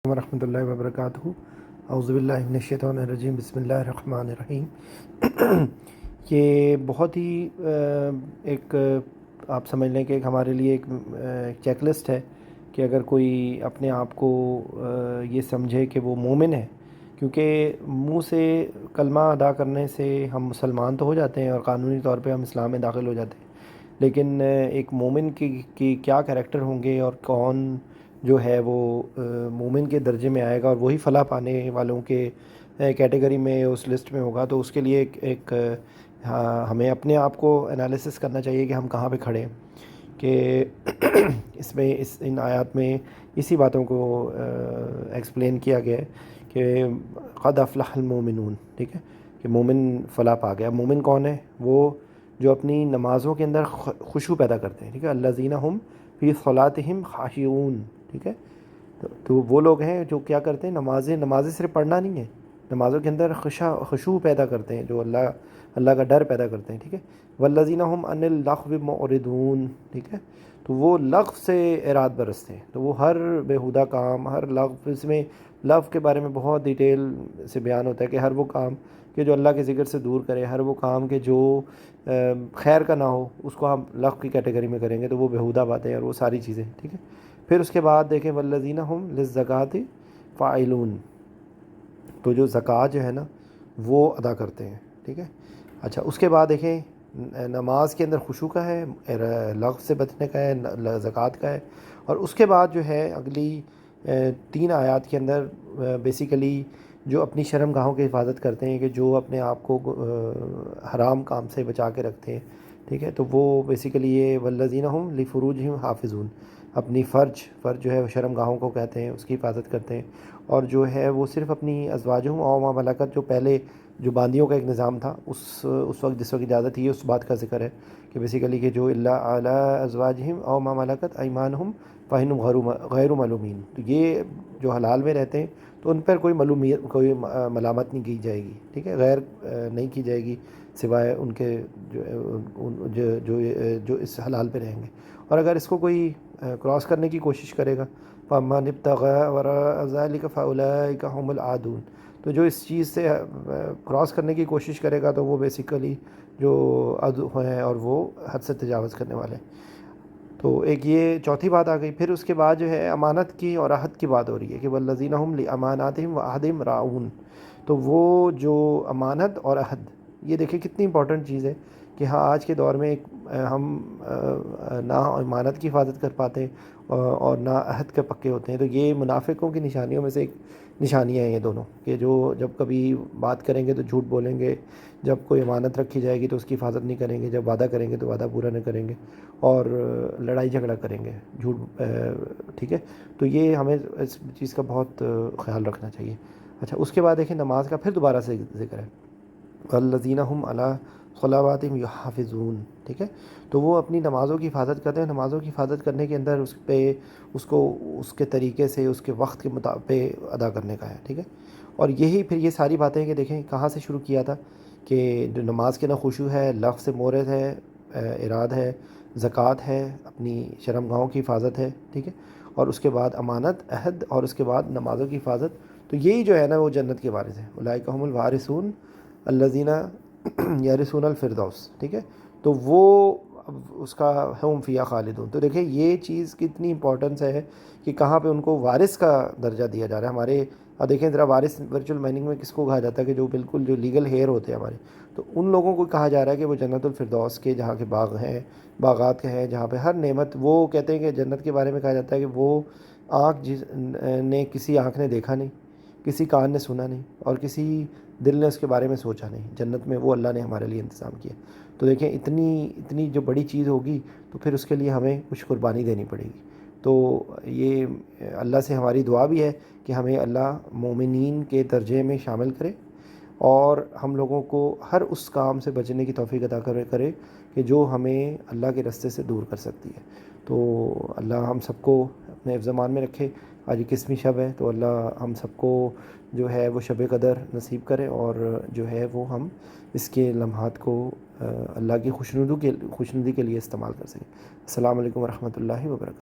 ورحمۃ اللہ وبرکاتہ۔ اعوذ باللہ من الشیطان الرجیم، بسم اللہ الرحمن الرحیم۔ یہ بہت ہی ایک آپ سمجھ لیں کہ ایک ہمارے لیے ایک چیک لسٹ ہے کہ اگر کوئی اپنے آپ کو یہ سمجھے کہ وہ مومن ہے، کیونکہ منہ سے کلمہ ادا کرنے سے ہم مسلمان تو ہو جاتے ہیں اور قانونی طور پہ ہم اسلام میں داخل ہو جاتے ہیں، لیکن ایک مومن کی کیا کریکٹر ہوں گے اور کون جو ہے وہ مومن کے درجے میں آئے گا اور وہی فلاح پانے والوں کے کیٹیگری میں اس لسٹ میں ہوگا، تو اس کے لیے ایک ہمیں اپنے آپ کو انالیسس کرنا چاہیے کہ ہم کہاں پہ کھڑے ہیں، کہ اس میں ان آیات میں اسی باتوں کو ایکسپلین کیا گیا ہے کہ قد افلح المومنون، ٹھیک ہے، کہ مومن فلاح پا گیا۔ مومن کون ہے؟ وہ جو اپنی نمازوں کے اندر خشوع پیدا کرتے ہیں، ٹھیک ہے، الذین هم فی صلاتہم خاشعون، ٹھیک ہے، تو وہ لوگ ہیں جو کیا کرتے ہیں، نمازیں صرف پڑھنا نہیں ہے، نمازوں کے اندر خشوع پیدا کرتے ہیں، جو اللہ کا ڈر پیدا کرتے ہیں، ٹھیک ہے۔ والذین هم عن اللغو معرضون، ٹھیک ہے، تو وہ لغو سے اعراض برستے ہیں، تو وہ ہر بیہودہ کام، ہر لغو، اس میں لغو کے بارے میں بہت ڈیٹیل سے بیان ہوتا ہے کہ ہر وہ کام کہ جو اللہ کے ذکر سے دور کرے، ہر وہ کام کہ جو خیر کا نہ ہو، اس کو ہم لغو کی کیٹیگری میں کریں گے تو وہ بیہودہ باتیں اور وہ ساری چیزیں، ٹھیک ہے۔ پھر اس کے بعد دیکھیں والذین هم للزکاۃ فاعلون، تو جو زکوٰۃ جو ہے نا وہ ادا کرتے ہیں، ٹھیک ہے۔ اچھا، اس کے بعد دیکھیں نماز کے اندر خشوع کا ہے، لغو سے بچنے کا ہے، زکوٰۃ کا ہے، اور اس کے بعد جو ہے اگلی 3 آیات کے اندر بیسیکلی جو اپنی شرم گاہوں کی حفاظت کرتے ہیں، کہ جو اپنے آپ کو حرام کام سے بچا کے رکھتے ہیں، ٹھیک ہے، تو وہ بیسیکلی یہ والذین هم لفروجہم حافظون، اپنی فرج جو ہے شرم گاہوں کو کہتے ہیں، اس کی حفاظت کرتے ہیں، اور جو ہے وہ صرف اپنی ازواجہم او ما ملکت، جو پہلے جو باندیوں کا ایک نظام تھا اس وقت جس وقت اجازت تھی، اس بات کا ذکر ہے کہ بیسیکلی کہ جو الا علی ازواجہم او ما ملکت ایمانہم فہم غیر ملومین، تو یہ جو حلال میں رہتے ہیں تو ان پر کوئی ملامت نہیں کی جائے گی، ٹھیک ہے، غیر نہیں کی جائے گی سوائے ان کے جو اس حلال پہ رہیں گے، اور اگر اس کو کوئی کراس کرنے کی کوشش کرے گا فَمَنِ ابْتَغَىٰ وَرَاءَ ذَلِكَ فَأُولَٰئِكَ هُمُ الْعَادُونَ، تو جو اس چیز سے کراس کرنے کی کوشش کرے گا تو وہ بیسیکلی جو عدو ہیں اور وہ حد سے تجاوز کرنے والے ہیں۔ تو ایک یہ چوتھی بات آ گئی۔ پھر اس کے بعد جو ہے امانت کی اور عہد کی بات ہو رہی ہے کہ والذین هم لِأَمَانَاتِهِمْ وَعَهْدِهِمْ رَاعُونَ، تو وہ جو امانت اور عہد، یہ دیکھیں کتنی امپورٹنٹ چیز ہے کہ ہاں آج کے دور میں ہم نہ امانت کی حفاظت کر پاتے اور نہ عہد کے پکے ہوتے ہیں، تو یہ منافقوں کی نشانیوں میں سے ایک نشانیاں ہیں یہ دونوں، کہ جو جب کبھی بات کریں گے تو جھوٹ بولیں گے، جب کوئی امانت رکھی جائے گی تو اس کی حفاظت نہیں کریں گے، جب وعدہ کریں گے تو وعدہ پورا نہیں کریں گے، اور لڑائی جھگڑا کریں گے، جھوٹ، ٹھیک ہے، تو یہ ہمیں اس چیز کا بہت خیال رکھنا چاہیے۔ اچھا، اس کے بعد دیکھیں نماز کا پھر دوبارہ سے ذکر ہے، والذین هم علی صلواتہم یحافظون، ٹھیک ہے، تو وہ اپنی نمازوں کی حفاظت کرتے ہیں، نمازوں کی حفاظت کرنے کے اندر اس کو اس کے طریقے سے اس کے وقت کے مطابق ادا کرنے کا ہے، ٹھیک ہے، اور یہی پھر یہ ساری باتیں کہ دیکھیں کہاں سے شروع کیا تھا کہ جو نماز کے نہ خشوع ہے، لفظ سے مورد ہے، اراد ہے، زکوٰۃ ہے، اپنی شرم گاہوں کی حفاظت ہے، ٹھیک ہے، اور اس کے بعد امانت، عہد، اور اس کے بعد نمازوں کی حفاظت، تو یہی جو ہے نا وہ جنت کے وارث ہیں، اولئک هم الوارثون الذین یرثون الفردوس، ٹھیک ہے، تو وہ اس کا ہم فیہا خالدون، تو دیکھیں یہ چیز کتنی امپورٹنس ہے کہ کہاں پہ ان کو وارث کا درجہ دیا جا رہا ہے۔ ہمارے دیکھیں ذرا وارث ورچوئل میننگ میں کس کو کہا جاتا ہے کہ جو بالکل جو لیگل ہیئر ہوتے ہیں ہمارے، تو ان لوگوں کو کہا جا رہا ہے کہ وہ جنت الفردوس کے جہاں کے باغ ہیں، باغات کے ہیں، جہاں پہ ہر نعمت، وہ کہتے ہیں کہ جنت کے بارے میں کہا جاتا ہے کہ وہ آنکھ جس نے کسی آنکھ نے دیکھا نہیں، کسی کان نے سنا نہیں، اور کسی دل نے اس کے بارے میں سوچا نہیں، جنت میں وہ اللہ نے ہمارے لیے انتظام کیا۔ تو دیکھیں اتنی جو بڑی چیز ہوگی تو پھر اس کے لیے ہمیں کچھ قربانی دینی پڑے گی۔ تو یہ اللہ سے ہماری دعا بھی ہے کہ ہمیں اللہ مومنین کے درجے میں شامل کرے اور ہم لوگوں کو ہر اس کام سے بچنے کی توفیق عطا کرے کہ جو ہمیں اللہ کے رستے سے دور کر سکتی ہے۔ تو اللہ ہم سب کو اپنے حفظ امان میں رکھے۔ آج 21ویں شب ہے، تو اللہ ہم سب کو جو ہے وہ شب قدر نصیب کرے، اور جو ہے وہ ہم اس کے لمحات کو اللہ کی خوشنودی کے لیے استعمال کر سکیں۔ السلام علیکم ورحمۃ اللہ وبرکاتہ۔